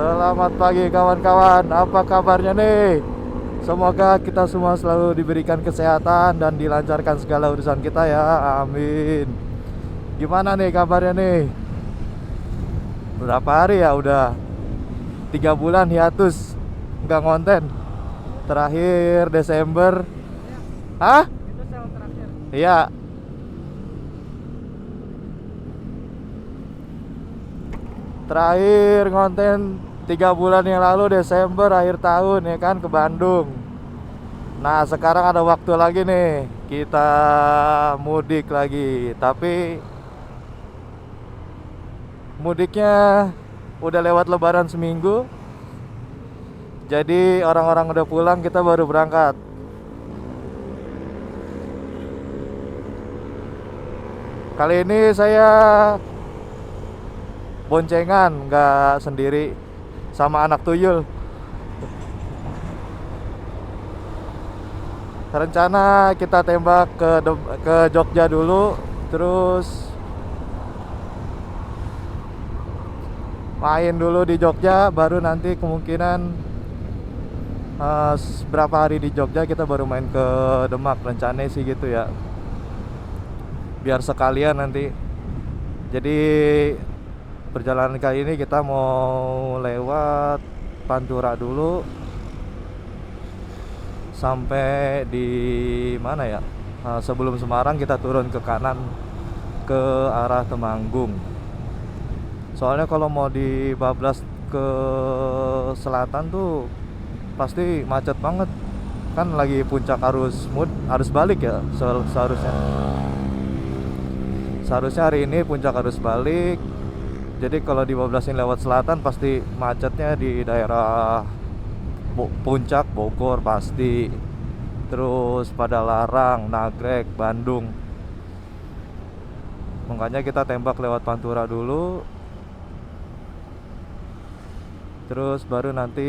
Selamat pagi kawan-kawan, apa kabarnya nih? Semoga kita semua selalu diberikan kesehatan dan dilancarkan segala urusan kita ya, amin. Gimana nih kabarnya nih? Berapa hari ya udah? 3 bulan hiatus, nggak ngonten. Terakhir Desember. Hah? Itu sel terakhir. Iya, terakhir ngonten 3 bulan yang lalu Desember akhir tahun ya kan ke Bandung. Nah sekarang ada waktu lagi nih kita mudik lagi. Tapi mudiknya udah lewat lebaran seminggu. Jadi orang-orang udah pulang, kita baru berangkat. Kali ini saya boncengan, nggak sendiri, sama anak tuyul. Rencana kita tembak ke Jogja dulu, terus main dulu di Jogja, baru nanti kemungkinan berapa hari di Jogja kita baru main ke Demak, rencananya sih gitu ya. Biar sekalian nanti. Jadi perjalanan kali ini kita mau lewat Pantura dulu sampai di mana ya? Sebelum Semarang kita turun ke kanan ke arah Temanggung. Soalnya kalau mau dibablas ke selatan tuh pasti macet banget. Kan lagi puncak arus balik ya seharusnya. Seharusnya hari ini puncak arus balik. Jadi kalau dibablasin lewat selatan pasti macetnya di daerah Puncak, Bogor pasti. Terus Padalarang, Nagrek, Bandung. Makanya kita tembak lewat Pantura dulu. Terus baru nanti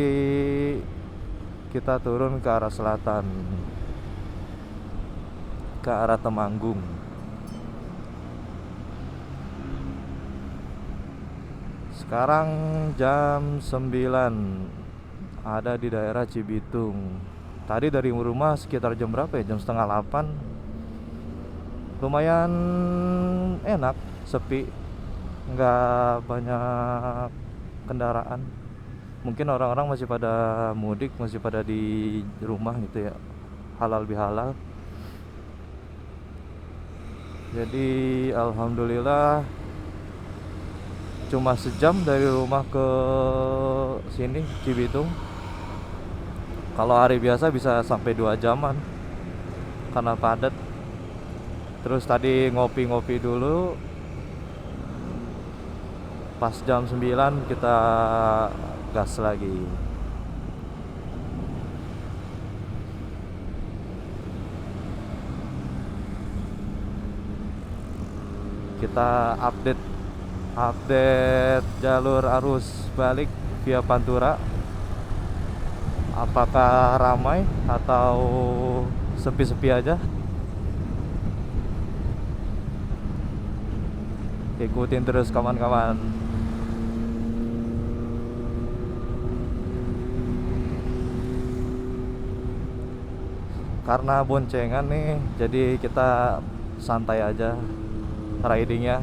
kita turun ke arah selatan, ke arah Temanggung. Sekarang jam 9, ada di daerah Cibitung. Tadi dari rumah sekitar jam berapa ya? Jam setengah 8. Lumayan enak, sepi, nggak banyak kendaraan. Mungkin orang-orang masih pada mudik, masih pada di rumah gitu ya, halal bihalal. Jadi alhamdulillah cuma sejam dari rumah ke sini Cibitung. Kalau hari biasa bisa sampai 2 jaman karena padat. Terus tadi ngopi-ngopi dulu. Pas jam 9 kita gas lagi. Kita update jalur arus balik via Pantura. Apakah ramai atau sepi-sepi aja? Ikutin terus kawan-kawan. Karena boncengan nih, jadi kita santai aja ridingnya.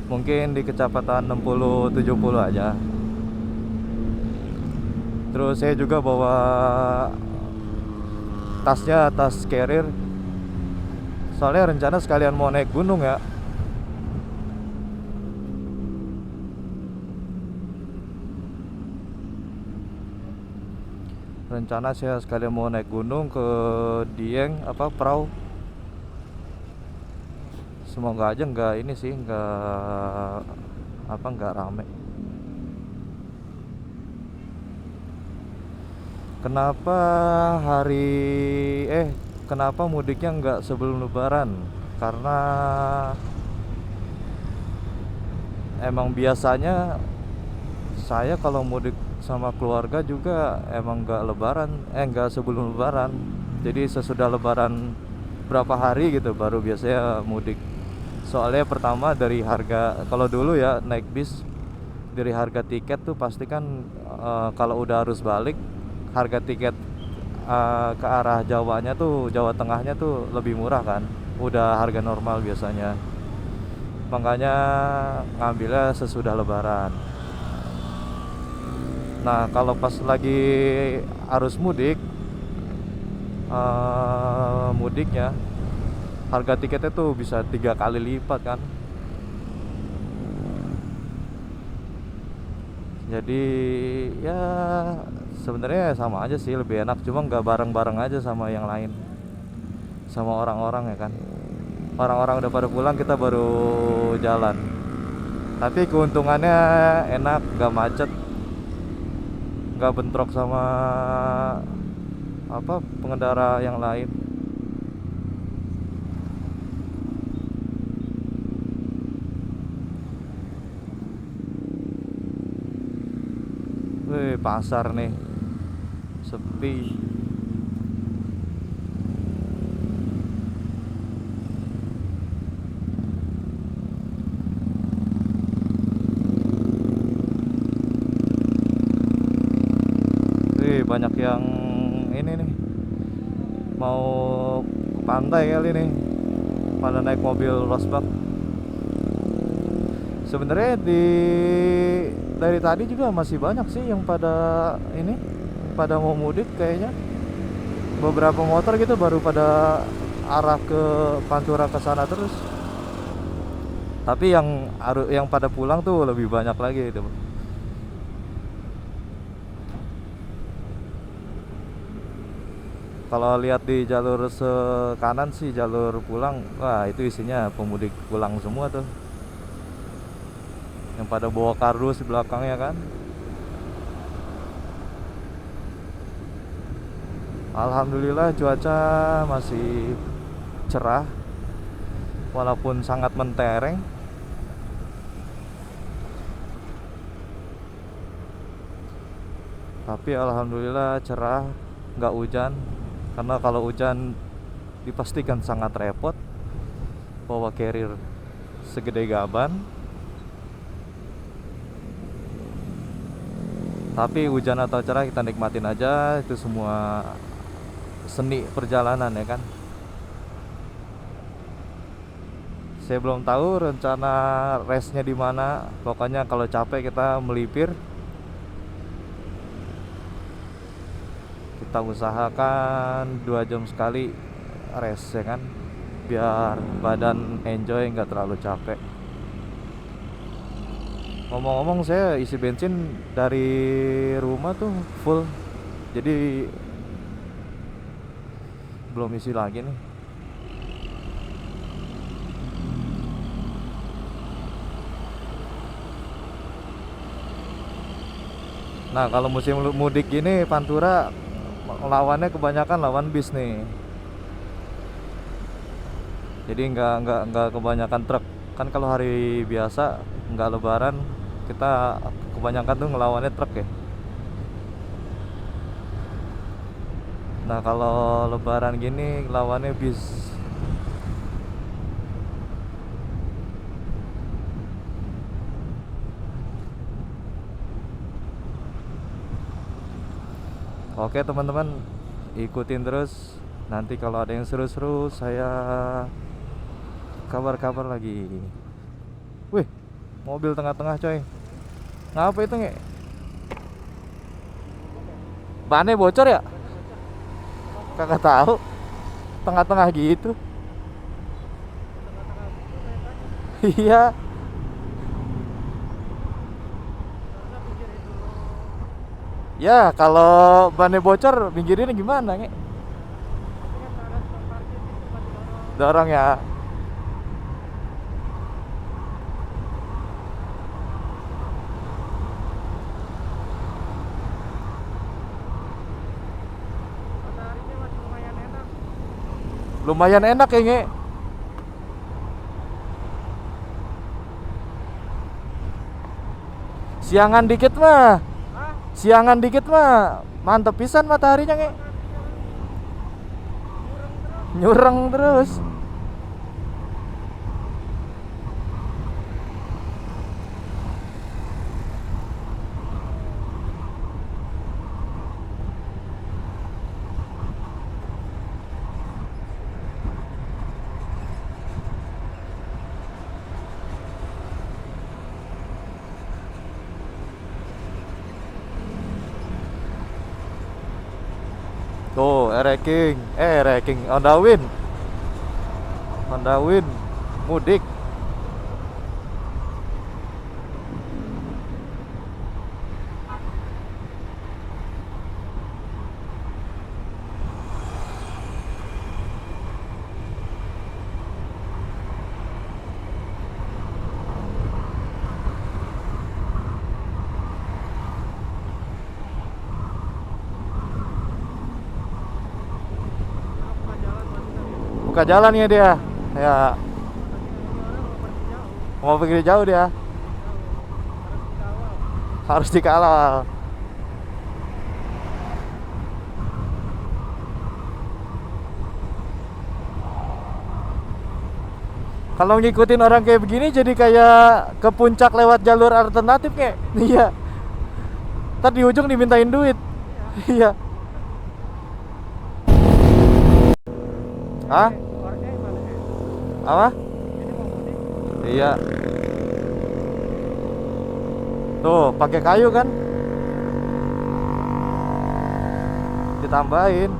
Mungkin di kecepatan 60-70 aja. Terus saya juga bawa tasnya, tas carrier. Soalnya rencana sekalian mau naik gunung ya. Rencana saya sekalian mau naik gunung ke Dieng, perahu. Semoga aja nggak ini sih, nggak rame. Kenapa kenapa mudiknya nggak sebelum Lebaran? Karena emang biasanya saya kalau mudik sama keluarga juga emang nggak sebelum Lebaran. Jadi sesudah Lebaran berapa hari gitu baru biasanya mudik. Soalnya pertama dari harga, kalau dulu ya naik bis dari harga tiket tuh pasti kan kalau udah arus balik harga tiket ke arah Jawanya tuh, Jawa Tengahnya tuh lebih murah kan, udah harga normal biasanya. Makanya ngambilnya sesudah Lebaran. Nah kalau pas lagi arus mudik, mudiknya harga tiketnya tuh bisa 3 kali lipat kan. Jadi ya sebenarnya sama aja sih, lebih enak, cuma nggak bareng-bareng aja sama yang lain, sama orang-orang ya kan. Orang-orang udah pada pulang, kita baru jalan. Tapi keuntungannya enak, nggak macet, nggak bentrok sama apa pengendara yang lain. Wih, pasar nih sepi. Wih, banyak yang ini nih mau ke pantai kali nih, pada naik mobil Rosbach. Sebenarnya dari tadi juga masih banyak sih yang pada mau mudik kayaknya. Beberapa motor gitu baru pada arah ke Pantura ke sana terus. Tapi yang pada pulang tuh lebih banyak lagi itu. Kalau lihat di jalur kanan sih jalur pulang, wah itu isinya pemudik pulang semua tuh. Yang pada bawa kardus di belakangnya kan. Alhamdulillah cuaca masih cerah walaupun sangat mentereng. Tapi alhamdulillah cerah, nggak hujan. Karena kalau hujan dipastikan sangat repot bawa carrier segede gaban. Tapi hujan atau cerah kita nikmatin aja, itu semua seni perjalanan ya kan. Saya belum tahu rencana restnya di mana. Pokoknya kalau capek kita melipir. Kita usahakan 2 jam sekali rest ya kan, biar badan enjoy, nggak terlalu capek. Ngomong-ngomong, saya isi bensin dari rumah tuh full, jadi belum isi lagi nih. Nah kalau musim mudik gini Pantura lawannya kebanyakan lawan bis nih. Jadi nggak kebanyakan truk. Kan kalau hari biasa nggak lebaran kita kebanyakan tuh ngelawannya truk ya. Nah kalau lebaran gini lawannya bis. Oke teman-teman, ikutin terus. Nanti kalau ada yang seru-seru saya kabar-kabar lagi. Wih, mobil tengah-tengah coy. Ngapa itu nge? Bannya bocor ya? Kakak tahu. Tengah-tengah gitu. Iya. Ya kalau bannya bocor pinggirin gimana nge? Dorong ya. Lumayan enak ya nge. Siangan dikit mah mantep pisan mataharinya nge. Nyureng terus. Ranking, ranking Honda Win mudik. Buka jalan ya dia. Ya, mau pergi jauh dia. Harus dikawal. Kalau ngikutin orang kayak begini jadi kayak ke puncak lewat jalur alternatif kayak. Iya. Ntar di ujung dimintain duit. Iya. Hah? Apa? Iya. Tuh, pakai kayu kan? Ditambahin.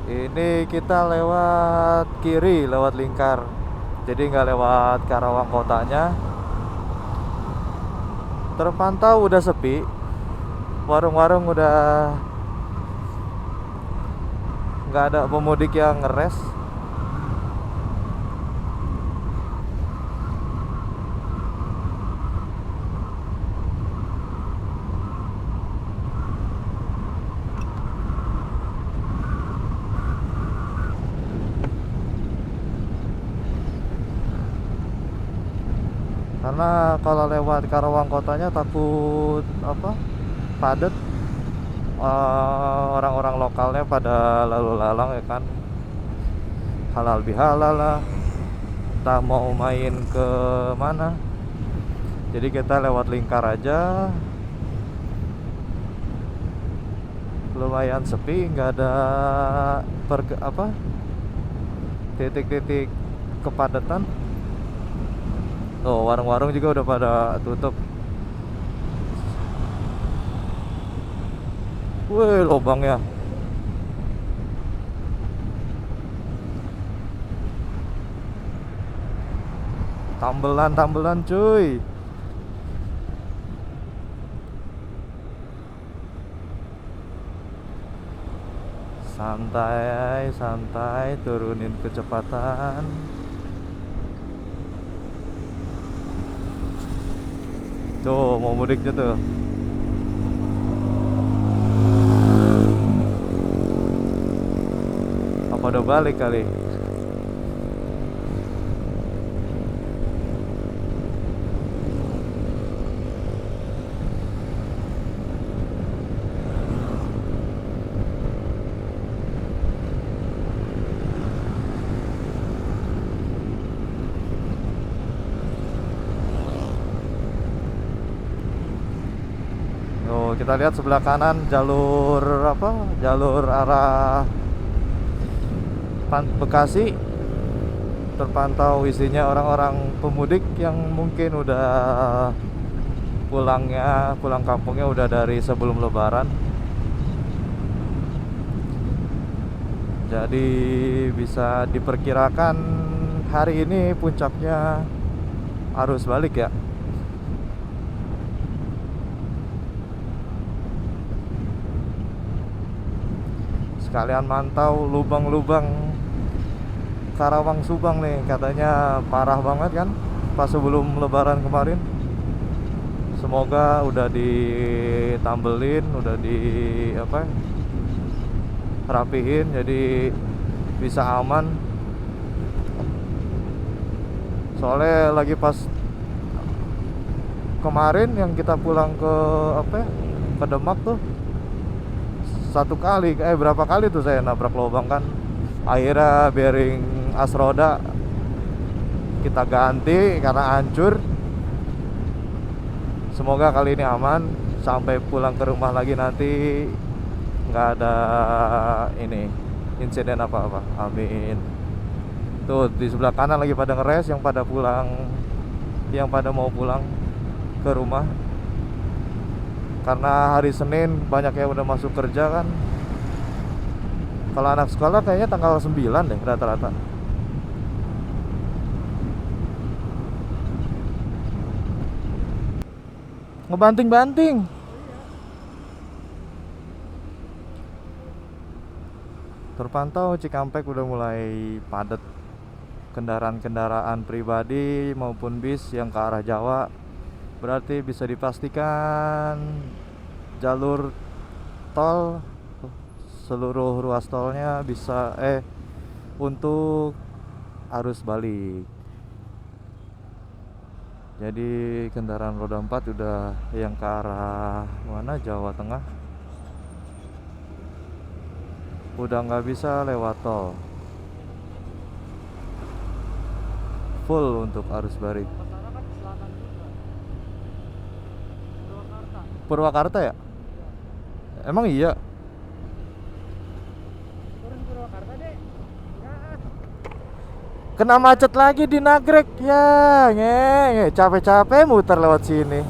Ini kita lewat kiri, lewat lingkar. Jadi nggak lewat Karawang kotanya. Terpantau udah sepi. Warung-warung udah nggak ada pemudik yang ngeres. Karena kalau lewat Karawang kotanya takut apa? Padat. Orang-orang lokalnya pada lalu lalang ya kan. Halal bihalal lah. Entah mau main ke mana. Jadi kita lewat lingkar aja. Lumayan sepi, nggak ada titik-titik kepadatan. Oh, warung-warung juga udah pada tutup. Wih, lubangnya. Tambelan cuy. Santai, turunin kecepatan. Tuh, mau mudiknya tuh. Apa udah balik kali? Kita lihat sebelah kanan jalur jalur arah Bekasi. Terpantau isinya orang-orang pemudik yang mungkin udah pulang kampungnya udah dari sebelum lebaran. Jadi bisa diperkirakan hari ini puncaknya arus balik ya. Kalian mantau lubang-lubang Karawang Subang nih, katanya parah banget kan pas sebelum lebaran kemarin. Semoga udah ditambelin, udah rapihin jadi bisa aman. Soalnya lagi pas kemarin yang kita pulang ke Demak tuh, berapa kali tuh saya nabrak lubang kan. Akhirnya bearing as roda kita ganti karena hancur. Semoga kali ini aman, sampai pulang ke rumah lagi nanti nggak ada insiden apa-apa. Amin. Tuh di sebelah kanan lagi pada ngeres, yang pada pulang, yang pada mau pulang ke rumah. Karena hari Senin banyak yang udah masuk kerja kan. Kalau anak sekolah kayaknya tanggal 9 deh rata-rata. Ngebanting-banting. Terpantau Cikampek udah mulai padat kendaraan-kendaraan pribadi maupun bis yang ke arah Jawa. Berarti bisa dipastikan jalur tol, seluruh ruas tolnya bisa untuk arus balik. Jadi kendaraan roda 4 udah yang ke arah mana, Jawa Tengah, udah nggak bisa lewat tol, full untuk arus balik. Purwakarta ya? Emang iya? Turun Purwakarta deh. Kena macet lagi di Nagrek ya, nge capek-capek muter lewat sini.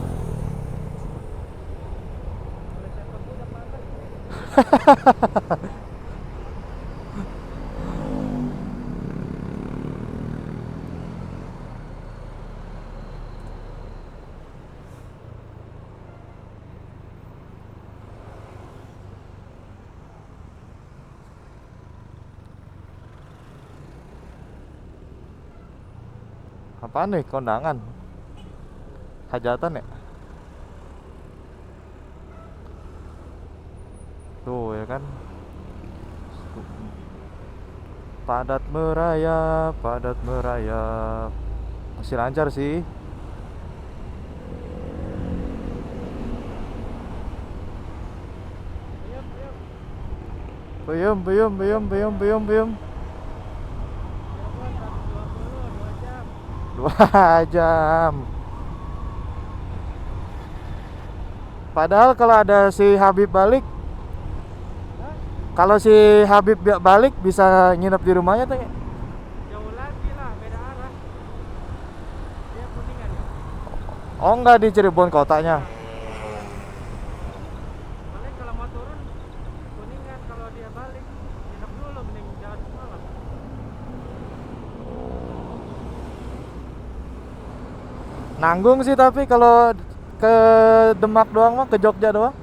Apaan nih, kondangan? Hajatan ya? Tuh ya kan. Padat merayap, padat merayap. Masih lancar sih. Buyum, buyum, buyum, buyum, buyum, buyum. 2 jam. Padahal kalau ada si Habib balik, kalau si Habib balik bisa nginep di rumahnya tuh. Jauh lagi lah, beda arah. Dia Kuningan ya. Oh enggak, di Cirebon kotanya. Paling kalau mau turun Kuningan, kalau dia balik nginep dulu, mending jalan semalam. Nanggung sih, tapi kalau ke Demak doang mah, ke Jogja doang.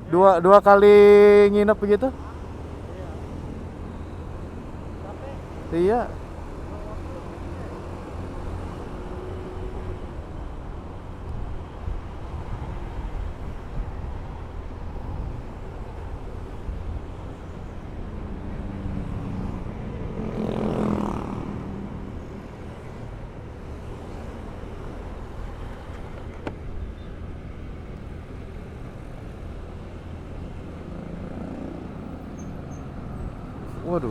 Dua kali nginep begitu. Iya. Tapi Iya. Waduh.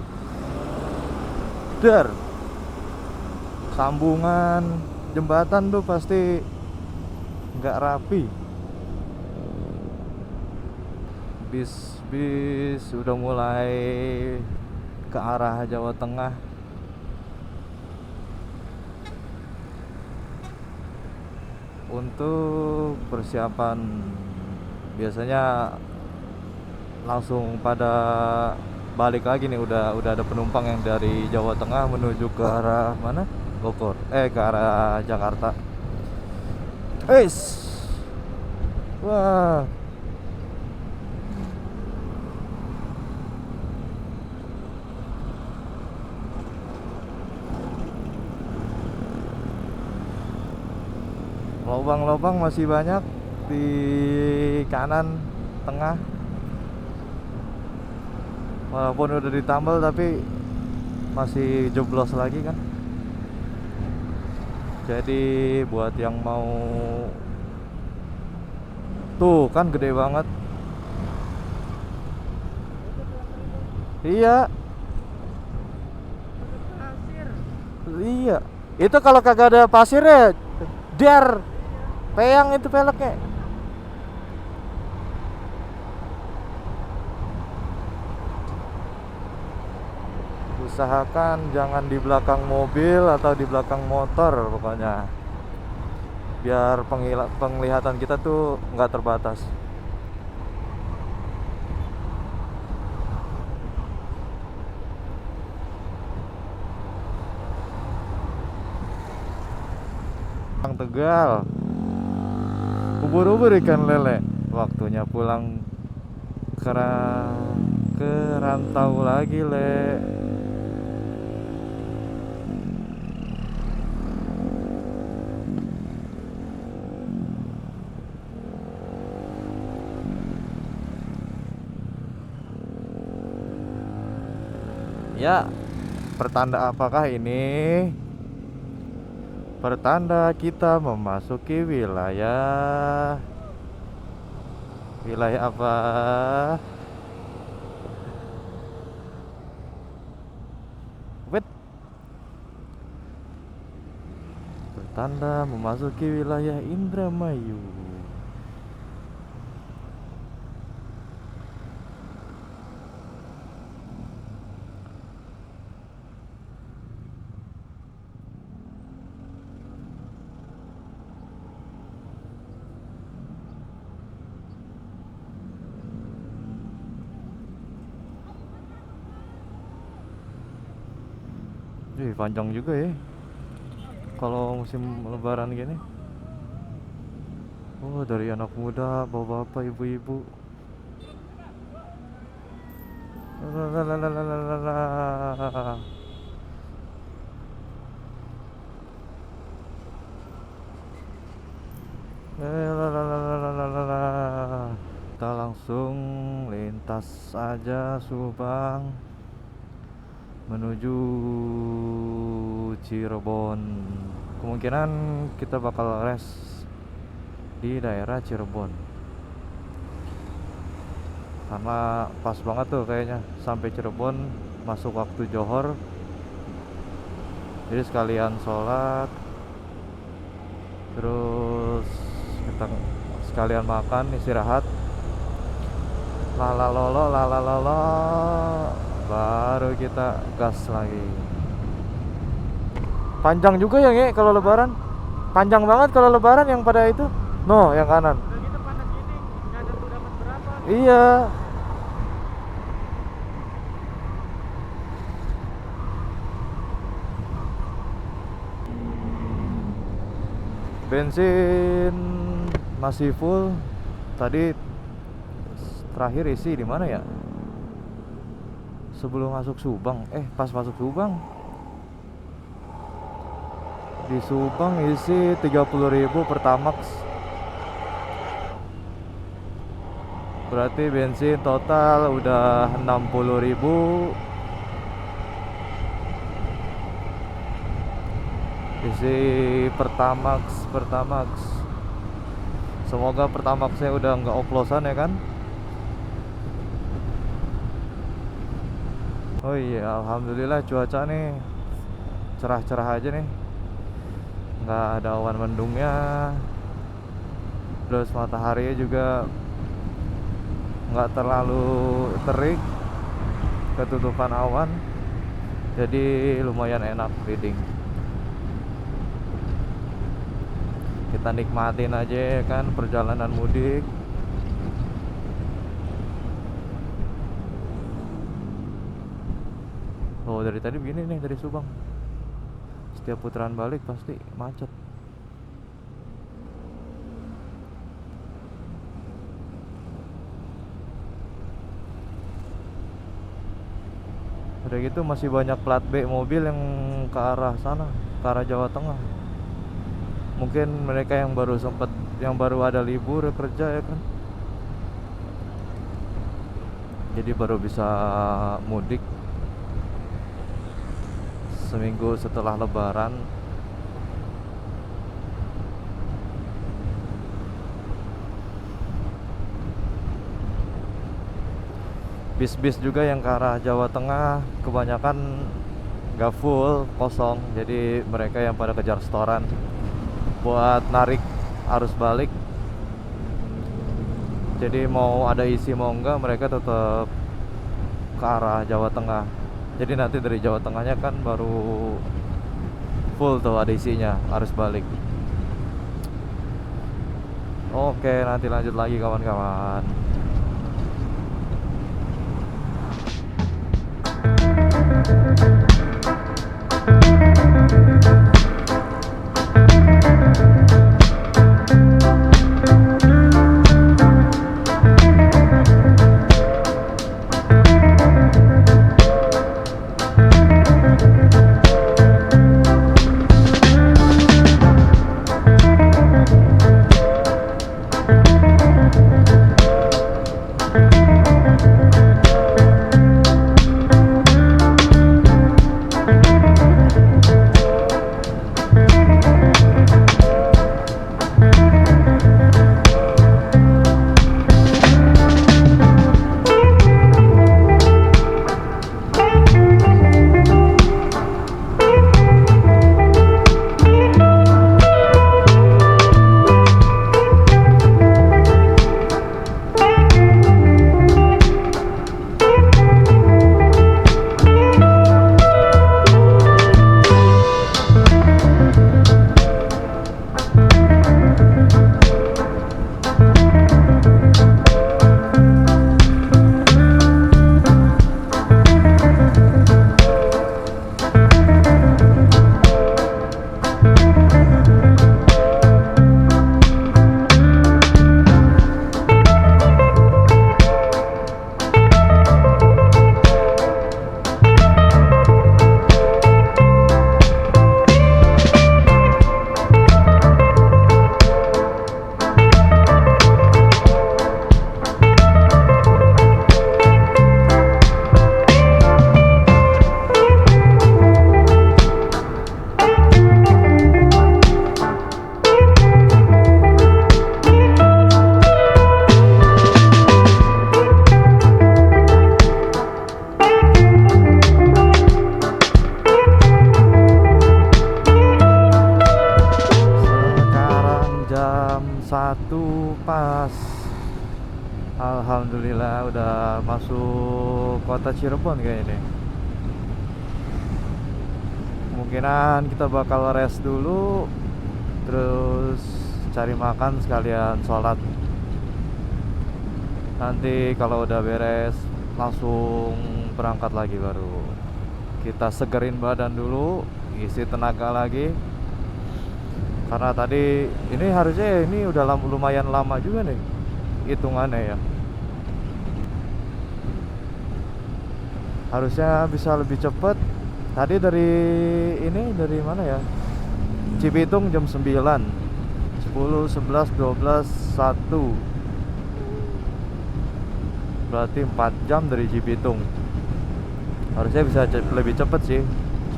Dar. Sambungan jembatan tuh pasti nggak rapi. Bis udah mulai ke arah Jawa Tengah. Untuk persiapan biasanya langsung pada balik lagi nih, udah ada penumpang yang dari Jawa Tengah menuju ke arah mana? Bogor. Ke arah Jakarta. Eits. Wah. Lobang-lobang masih banyak di kanan tengah. Walaupun udah ditambal tapi masih jeblos lagi kan. Jadi buat yang mau, tuh kan gede banget. Iya, pasir. iya. Itu kalau kagak ada pasirnya, dar, peyang itu peleknya. usahakan jangan di belakang mobil atau di belakang motor pokoknya, biar penglihatan kita tuh nggak terbatas. Orang Tegal, ubur-ubur ikan lele, waktunya pulang ke rantau lagi le. Ya, pertanda apakah ini? Pertanda kita memasuki wilayah apa? Wait. Pertanda memasuki wilayah Indramayu. Panjang juga ya kalau musim lebaran gini. Oh, dari anak muda, bapak-bapak, ibu-ibu. Lalalalalalala. Lalalalalalala. Kita langsung lintas aja Subang menuju Cirebon. Kemungkinan kita bakal rest di daerah Cirebon karena pas banget tuh kayaknya sampai Cirebon masuk waktu Johor, jadi sekalian sholat terus kita sekalian makan istirahat, lalalolo baru kita gas lagi. Panjang juga ya nge kalau lebaran, panjang banget kalau lebaran yang pada itu yang kanan. Udah gitu panas gini, nggak ada tuh dapat berapa. Iya. Bensin masih full. Tadi terakhir isi di mana ya? Sebelum masuk Subang. Pas masuk Subang. Di Subang isi 30.000 Pertamax. Berarti bensin total udah 60.000. Isi Pertamax. Semoga Pertamaxnya udah nggak oplosan ya kan. Oh iya, alhamdulillah cuaca nih cerah-cerah aja nih, nggak ada awan mendungnya, terus mataharinya juga nggak terlalu terik, ketutupan awan, jadi lumayan enak reading. Kita nikmatin aja ya kan perjalanan mudik. Oh, dari tadi begini nih dari Subang, setiap putaran balik pasti macet. Udah gitu masih banyak plat B mobil yang ke arah sana, ke arah Jawa Tengah. Mungkin mereka yang baru ada libur kerja ya kan, jadi baru bisa mudik seminggu setelah lebaran. Bis-bis juga yang ke arah Jawa Tengah kebanyakan gak full, kosong. Jadi mereka yang pada kejar setoran buat narik arus balik. Jadi mau ada isi mau enggak, mereka tetap ke arah Jawa Tengah. Jadi nanti dari Jawa Tengahnya kan baru full tuh ada isinya, harus balik. Oke, nanti lanjut lagi kawan-kawan. Jam 1 pas. Alhamdulillah udah masuk kota Cirebon kayak ini. Kemungkinan kita bakal rest dulu, terus cari makan sekalian sholat. Nanti kalau udah beres langsung berangkat lagi, baru kita segerin badan dulu, isi tenaga lagi. Karena tadi ini harusnya ini udah lumayan lama juga nih hitungannya ya. Harusnya bisa lebih cepet. Tadi dari mana ya? Cibitung jam 9, 10, 11, 12, 1. Berarti 4 jam dari Cibitung. Harusnya bisa lebih cepet sih.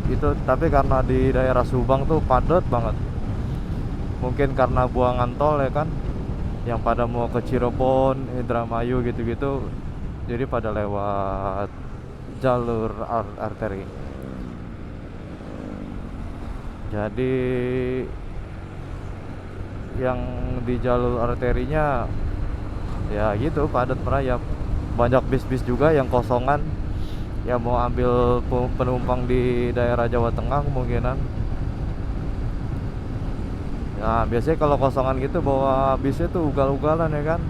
Itu tapi karena di daerah Subang tuh padat banget. Mungkin karena buangan tol ya kan, yang pada mau ke Cirebon, Indramayu gitu-gitu, jadi pada lewat jalur arteri. Jadi yang di jalur arterinya ya gitu padat merayap. Banyak bis-bis juga yang kosongan, yang mau ambil penumpang di daerah Jawa Tengah kemungkinan. Nah biasanya kalau kosongan gitu bawa bisnya tuh ugal-ugalan ya kan.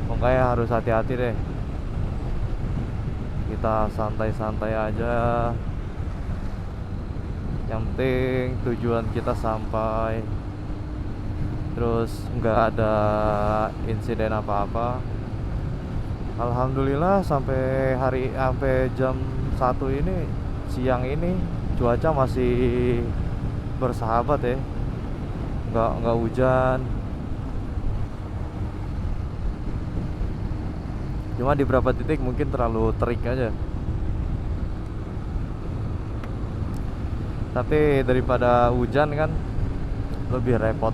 Makanya harus hati-hati deh. Kita santai-santai aja. Yang penting tujuan kita sampai, terus nggak ada insiden apa-apa. Alhamdulillah sampai jam 1 ini, siang ini cuaca masih bersahabat ya. Nggak hujan. Cuma di beberapa titik mungkin terlalu terik aja. Tapi daripada hujan kan lebih repot.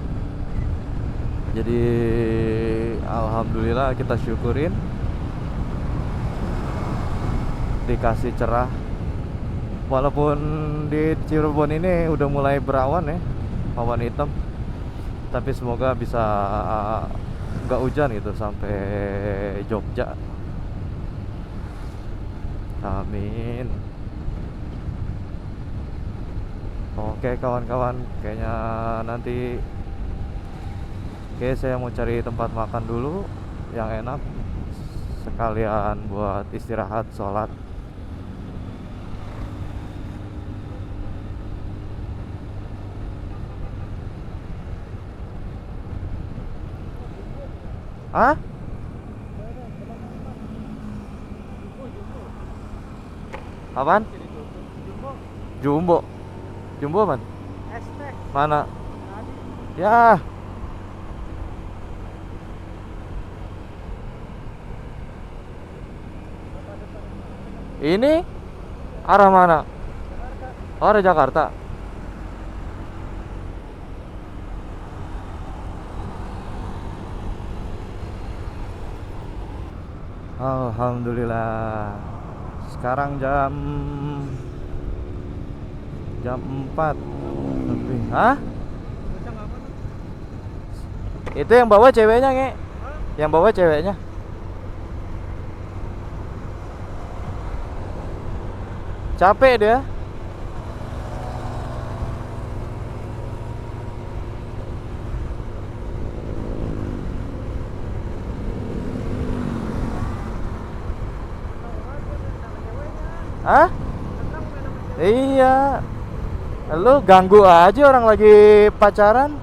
Jadi alhamdulillah kita syukurin dikasih cerah. Walaupun di Cirebon ini udah mulai berawan ya, awan hitam, tapi semoga bisa nggak hujan gitu sampai Jogja. Amin. Oke kawan-kawan, kayaknya nanti saya mau cari tempat makan dulu yang enak, sekalian buat istirahat, sholat. Hah? Apaan? Jumbo Jumbo. Jumbo man? hashtag Mana? tadi Ya. Ini arah mana? Oh, arah Jakarta. Alhamdulillah. Sekarang jam 4 lebih. Hah? bocah nggak mana? Itu yang bawa ceweknya, Nge. Hah? Yang bawa ceweknya. Capek dia. Hah? Tenang main sama cewek. Iya. Lu ganggu aja orang lagi pacaran.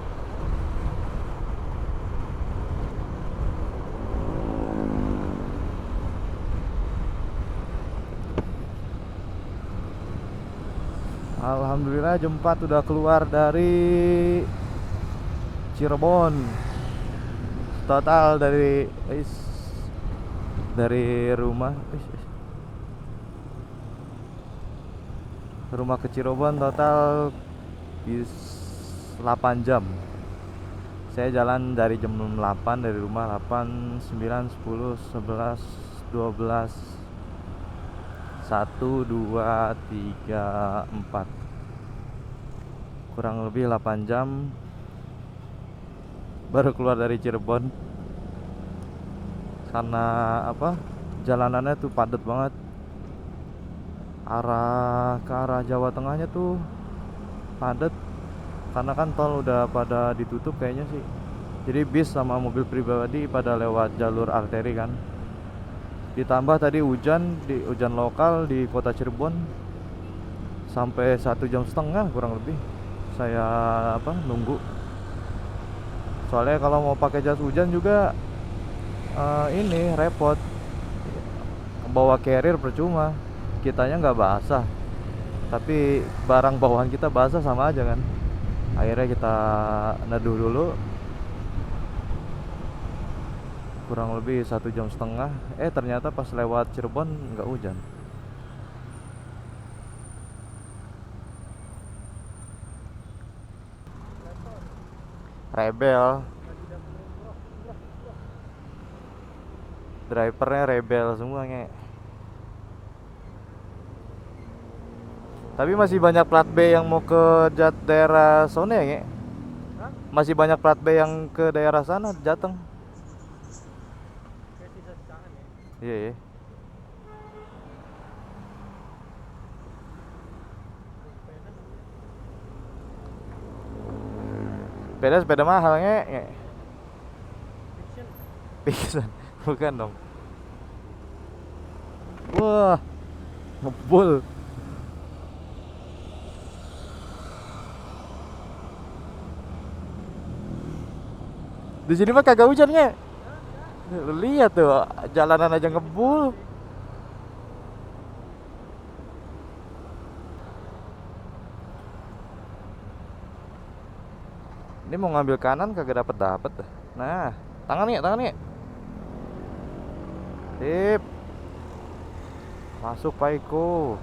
Alhamdulillah jam 4 udah keluar dari Cirebon. Total dari rumah ke Cirebon total 8 jam. Saya jalan dari jam 8 dari rumah, 8, 9, 10, 11, 12, 1, 2, 3, 4. Kurang lebih 8 jam baru keluar dari Cirebon. Karena apa? Jalanannya tuh padat banget. Ke arah Jawa Tengahnya tuh padat karena kan tol udah pada ditutup kayaknya sih. Jadi bis sama mobil pribadi pada lewat jalur arteri kan. Ditambah tadi hujan lokal di kota Cirebon sampai 1,5 jam kurang lebih saya nunggu. Soalnya kalau mau pakai jas hujan juga ini repot. Bawa carrier percuma, kitanya nggak basah, tapi barang bawaan kita basah sama aja kan. Akhirnya kita neduh dulu kurang lebih 1,5 jam. Ternyata pas lewat Cirebon nggak hujan. Rebel, drivernya rebel semuanya. Tapi masih banyak plat B yang mau ke daerah sana ya, Nge? Hah? Masih banyak plat B yang ke daerah sana, Jateng. Kayak sisa-sisakan ya. Iya, iya. Sepeda mahal, Nge. Fiction. Pingsan. Bukan dong. Wah, ngebul. Di sini mah kagak hujan, Nge. Lu lihat tuh, jalanan aja ngebul. Ini mau ngambil kanan kagak dapet dah. Nah, tangan nih. Sip. Masuk Pak Iko.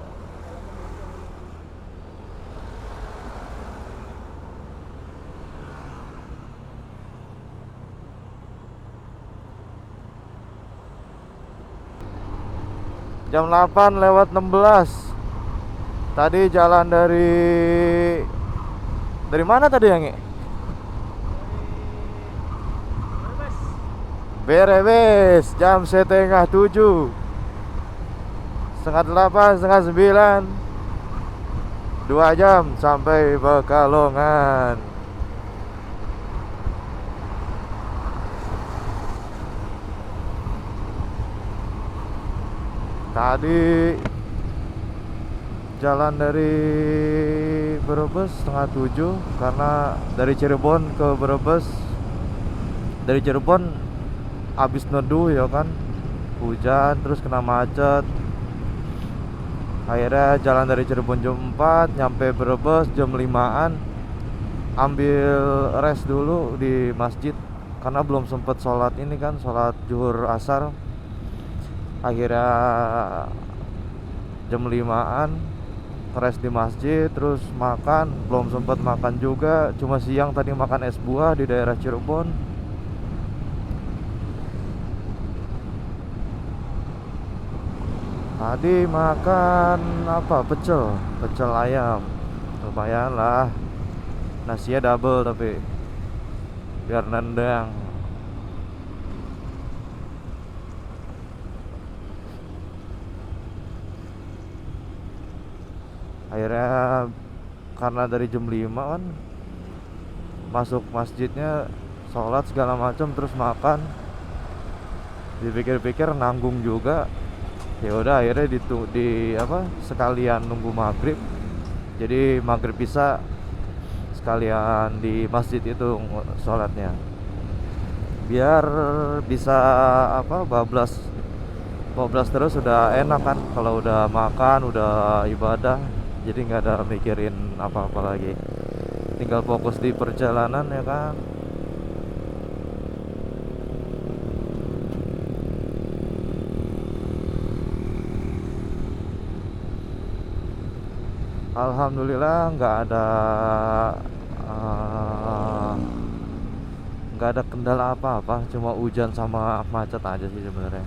Jam 8 lewat 16. Tadi jalan dari mana tadi yang Nge? Berebes jam 6:30, 7:30, 8:30, 9. 2 jam sampai Pekalongan. Tadi jalan dari Brebes setengah 7, karena dari Cirebon ke Brebes, dari Cirebon abis neduh ya kan, hujan terus kena macet. Akhirnya jalan dari Cirebon jam 4, nyampe Brebes jam 5-an. Ambil rest dulu di masjid karena belum sempet sholat ini kan, sholat zuhur asar. Akhirnya jam 5-an rest di masjid, terus makan. Belum sempet makan juga, cuma siang tadi makan es buah di daerah Cirebon. Tadi makan apa? Pecel ayam. Lumayan lah. Nasinya double tapi biar nendang. Akhirnya karena dari jam 5 kan, masuk masjidnya, sholat segala macam terus makan. Dipikir-pikir nanggung juga. Ya udah akhirnya di apa, sekalian nunggu maghrib. Jadi maghrib bisa sekalian di masjid itu sholatnya, biar bisa apa, bablas terus. Udah enak kan kalau udah makan, udah ibadah, jadi nggak ada mikirin apa-apa lagi, tinggal fokus di perjalanan ya kan. Alhamdulillah eh, nggak ada kendala apa-apa, cuma hujan sama macet aja sih sebenarnya.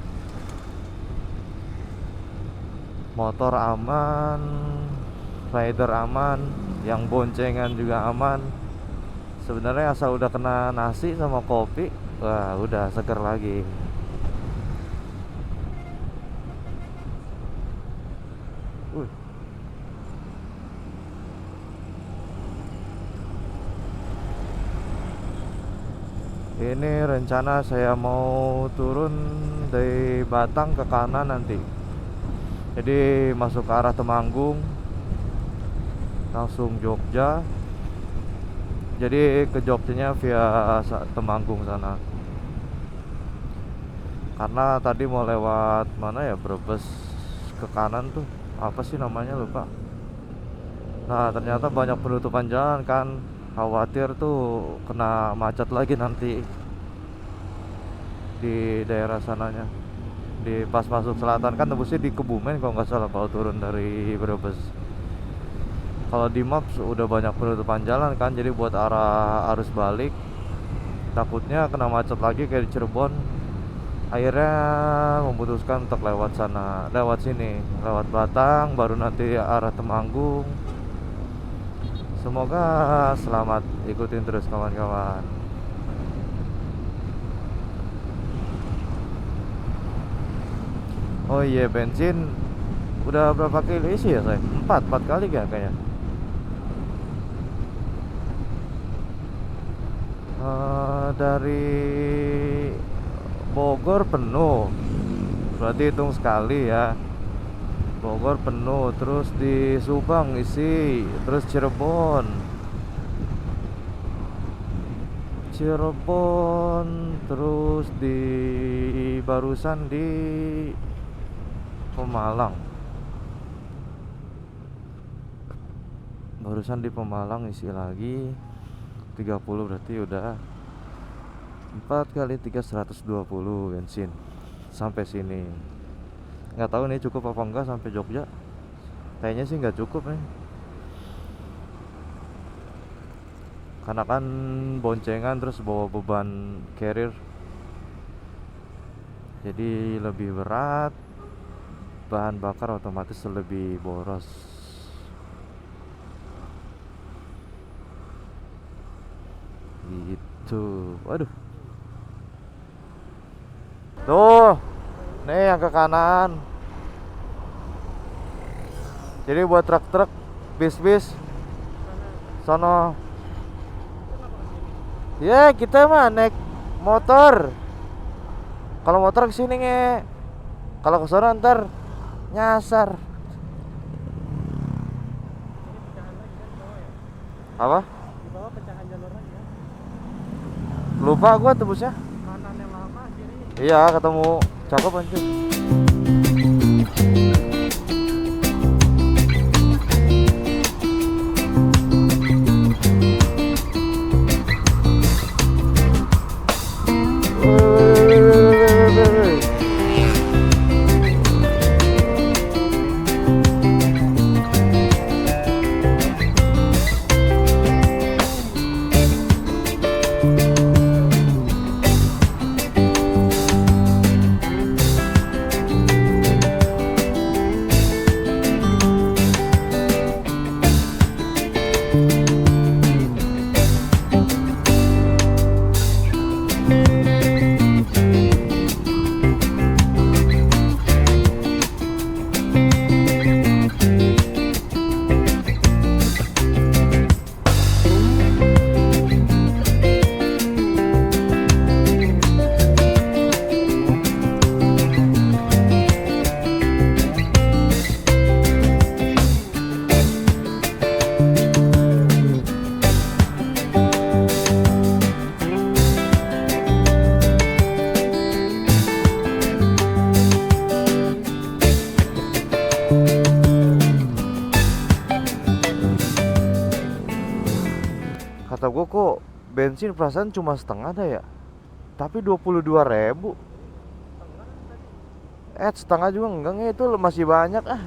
Motor aman, rider aman, yang boncengan juga aman. Sebenarnya asal udah kena nasi sama kopi, wah udah seger lagi. uh, ini rencana saya mau turun dari Batang ke kanan nanti, jadi masuk ke arah Temanggung langsung Jogja. Jadi ke Jogjanya via Temanggung sana, karena tadi mau lewat mana ya, Brebes ke kanan tuh, apa sih namanya, lupa. Nah ternyata banyak penutupan jalan kan, khawatir tuh kena macet lagi nanti di daerah sananya. Di pas masuk selatan kan tembusnya di Kebumen kalau nggak salah, kalau turun dari Brebes. Kalau di Maps udah banyak penutupan jalan kan, jadi buat arah arus balik takutnya kena macet lagi kayak di Cirebon. Akhirnya memutuskan untuk lewat sana, lewat sini, lewat Batang, baru nanti arah Temanggung. Semoga selamat, ikutin terus kawan-kawan. Oh iya, bensin udah berapa kali isi ya saya? 4 kali ya kayaknya. Dari Bogor penuh, berarti hitung sekali ya. Bogor penuh, terus di Subang isi, terus Cirebon, terus di barusan di Pemalang. Barusan di Pemalang isi lagi 30, berarti udah 4 kali 3 120 bensin sampai sini. Nggak tahu nih cukup apa enggak sampai Jogja. Kayaknya sih nggak cukup nih, karena kan boncengan terus bawa beban carrier, jadi lebih berat, bahan bakar otomatis lebih boros gitu. Waduh, tuh nih yang ke kanan, jadi buat truk-truk Bis sana. sono. Itu kenapa kesini? Ya kita mah naik motor. Kalau motor kesini nge. Kalau ke sono ntar nyasar. Ini pecahan lagi kan di bawah ya? Apa? Di bawah pecahan jalur lagi ya? Lupa gua tebusnya. Kanan yang lama, kiri. Iya ketemu. Cakep anjir. Kata gue kok bensin perasaan cuma setengah dah ya. Tapi 22.000. Setengah juga enggak nge, itu masih banyak ah.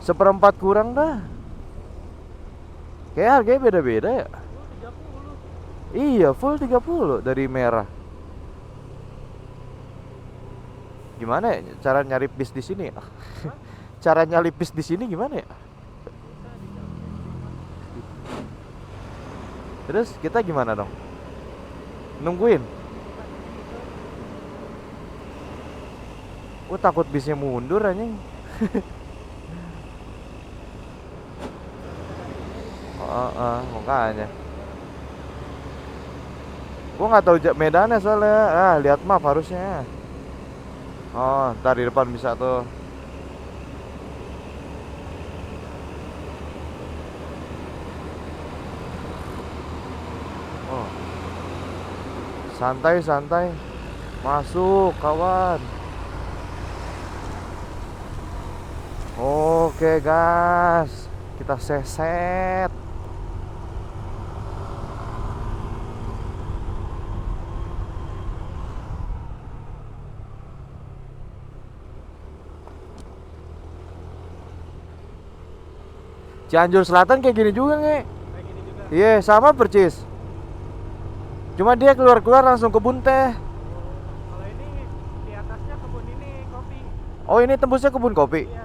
Seperempat kurang dah. Kayak harganya beda-beda ya. 30. Iya full 30 dari merah. Gimana ya cara nyari bis di sini ya? Cara nyari bis di sini gimana ya? Terus kita gimana dong? Nungguin? Gue takut bisnya mundur anjing. Makanya. Gue nggak tahu medannya soalnya. Lihat map harusnya. Oh, ntar di depan bisa tuh. Oh. Santai. Masuk, kawan. Oke, gas. Kita seset. Cianjur Selatan kayak gini juga nge. Kayak gini juga. Iya, sama percis. Cuma dia keluar langsung kebun teh. Kalau ini di atasnya kebun ini kopi. Oh, ini tembusnya kebun kopi. Iya.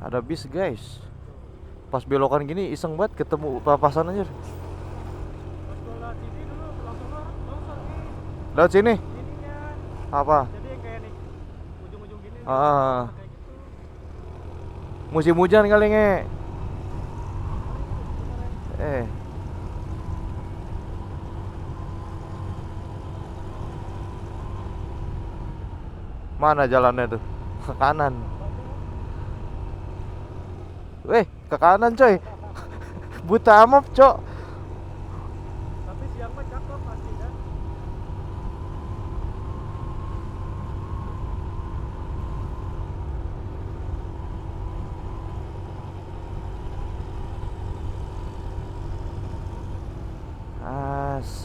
Ada bis guys. Pas belokan gini iseng banget ketemu papasan aja. Pas gua lewat sini dulu langsung longsor nih. Lewat sini. Ininya. Apa? Jadi yang kayak nih ujung-ujung gini nih. Ah. Kayak gitu. Musim hujan kali nge. Mana jalannya tuh? Ke kanan. Ke kanan coy. Buta amat cok. Tapi siang mah cakep pasti kan.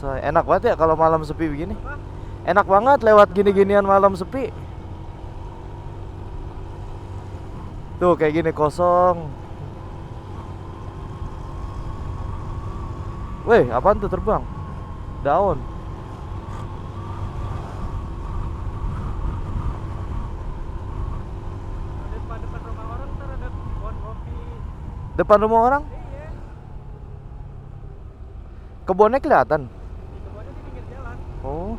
Enak banget ya kalau malam sepi begini. Apa? Enak banget lewat gini-ginian malam sepi. Tuh kayak gini kosong. Apaan tuh terbang? Daun. Depan rumah orang ntar ada pohon kopi. Depan rumah orang? Iya. Kebunnya kelihatan. Di kebunnya di pinggir jalan. Oh.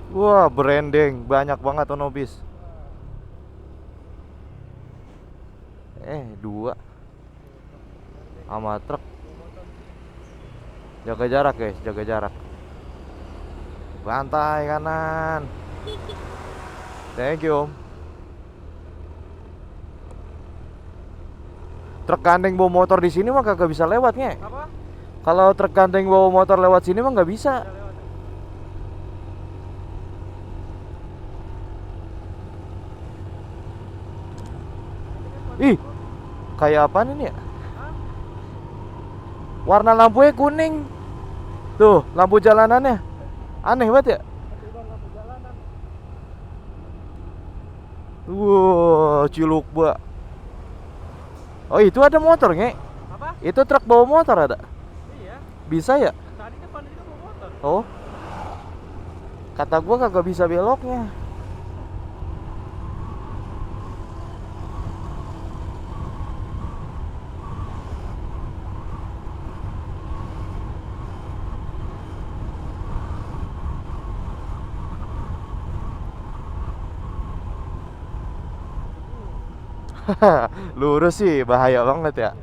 Wah, branding banyak banget Onobis. Dua sama truk. Jaga jarak guys, jaga jarak. Bantai kanan. Thank you om. Truk gandeng bawa motor di sini mah kagak bisa lewat nge. Apa? Kalau truk gandeng bawa motor lewat sini mah nggak bisa. Udah lewat. Ih, kayak apaan ini ya? Hah? Warna lampunya kuning. Tuh, lampu jalanannya. Aneh banget ya? Ketiban lampu jalanan. Wow, ciluk ba. Oh, itu ada motor nge. Apa? Itu truk bawa motor ada. Iya. Bisa ya? Tadi depan itu bawa motor. Oh, kata gua kagak bisa beloknya. Lurus sih bahaya banget ya.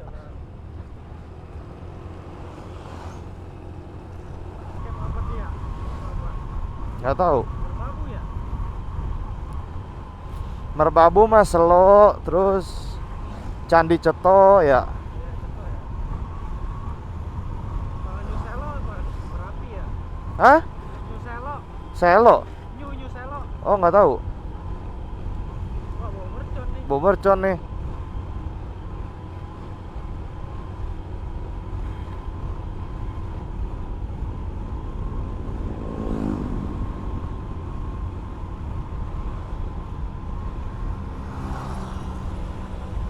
Camp apa dia? Apa? Nggak tahu. Merbabu ya? Merbabu mah Selo, terus Candi Ceto ya. Iya, contoh ya. Kalau New Selo apa? Merapi ya? Hah? New Selo. Selo? New Selo. Oh nggak tahu. Wah, bawa mercon nih. Bawa mercon nih.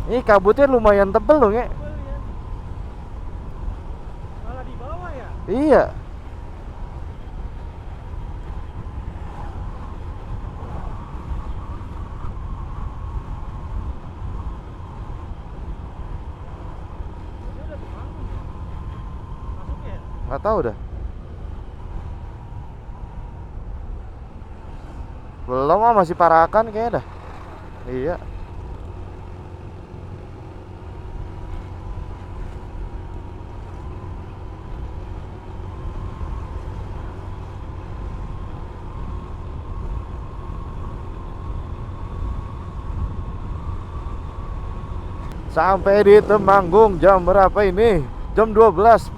Ini kabutnya lumayan tebel loh nge. Tebel ya. Malah di bawah ya? Iya. Ini udah Temanggung ya? Masuk ya? Nggak tahu dah. Belum ah, masih Parakan kayaknya dah. Iya. Sampai di Temanggung jam berapa ini? Jam 12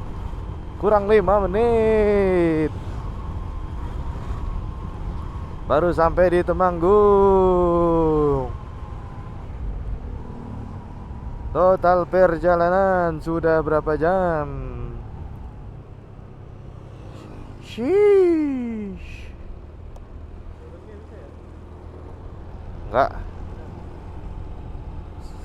kurang 5 menit. Baru sampai di Temanggung. Total perjalanan sudah berapa jam? Sheesh. Enggak.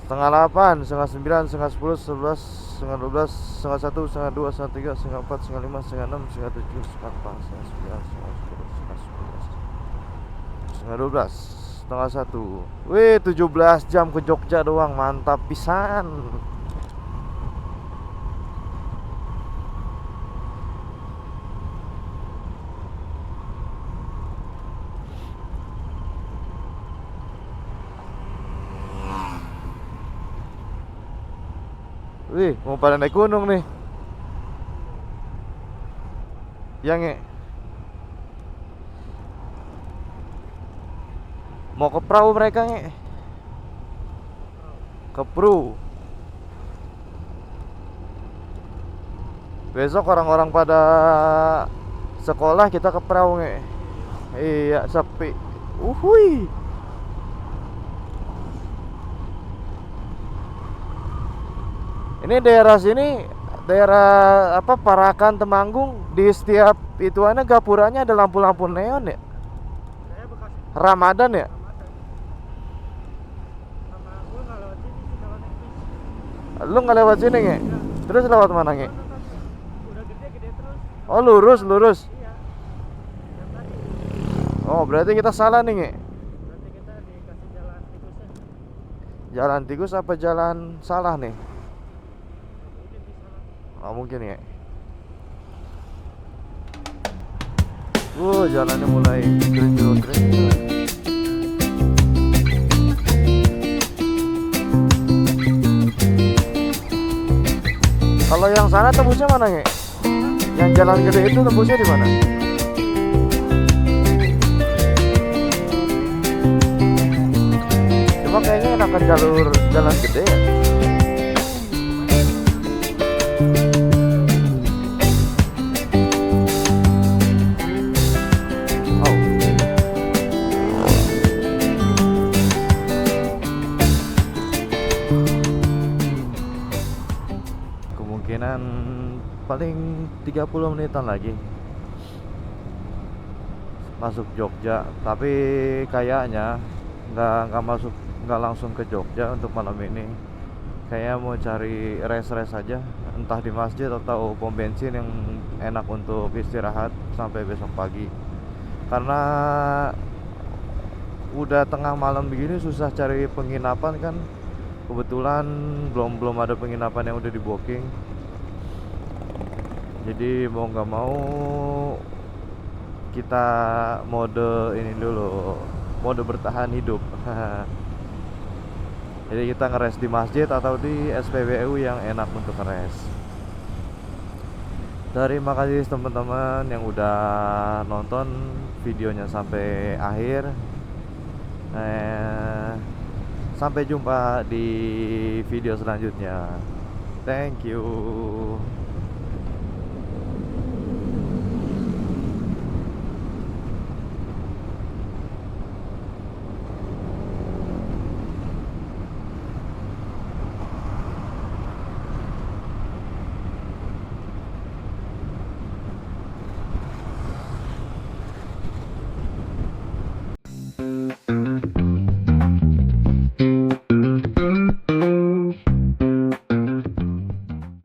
Setengah 8, setengah 9, setengah 10, 11, setengah 12, setengah 1, setengah 2, setengah 3, setengah 4, setengah 5, setengah 6, setengah 7, setengah 8, setengah 9, setengah 10, setengah 11, setengah 12, setengah 1. Wih, 17 jam ke Jogja doang, mantap pisan. Wih, mau pada naik gunung nih. Yang mau ke perahu mereka nge. Ke perahu. Besok orang-orang pada sekolah, kita ke perahu nge. Iya, sepi. Uhui. Ini daerah sini, daerah apa, Parakan, Temanggung, di setiap ituannya gapuranya ada lampu-lampu neon ya. Saya Bekasi Ramadan ya. Ramadan. Sama gue nggak lewat sini sih kalau naik bis. Lu nggak lewat sini nge? Terus lewat mana nge? Kan udah gede terus. Oh lurus. Iya. Yang tadi. Oh berarti kita salah nih nge. Nanti kita dikasih jalan tikusnya. Jalan tikus apa jalan salah nih? Mungkin bisa lah. Oh mungkin ya. Jalannya mulai grenjol-grenjol. Kalau yang sana tembusnya mana, Nge? Yang jalan gede itu tembusnya di mana? Cuma kayaknya enakan jalur jalan gede ya. Oh, kemungkinan paling 30 menitan lagi masuk Jogja, tapi kayaknya nggak langsung ke Jogja untuk malam ini. Kayaknya mau cari rest aja, entah di masjid atau pom bensin yang enak untuk istirahat sampai besok pagi. Karena udah tengah malam begini susah cari penginapan kan. Kebetulan belum ada penginapan yang udah di booking. Jadi mau nggak mau kita mode ini dulu, mode bertahan hidup. Jadi kita ngeres di masjid atau di SPBU yang enak untuk ngeres. Terima kasih teman-teman yang udah nonton videonya sampai akhir. Sampai jumpa di video selanjutnya. Thank you.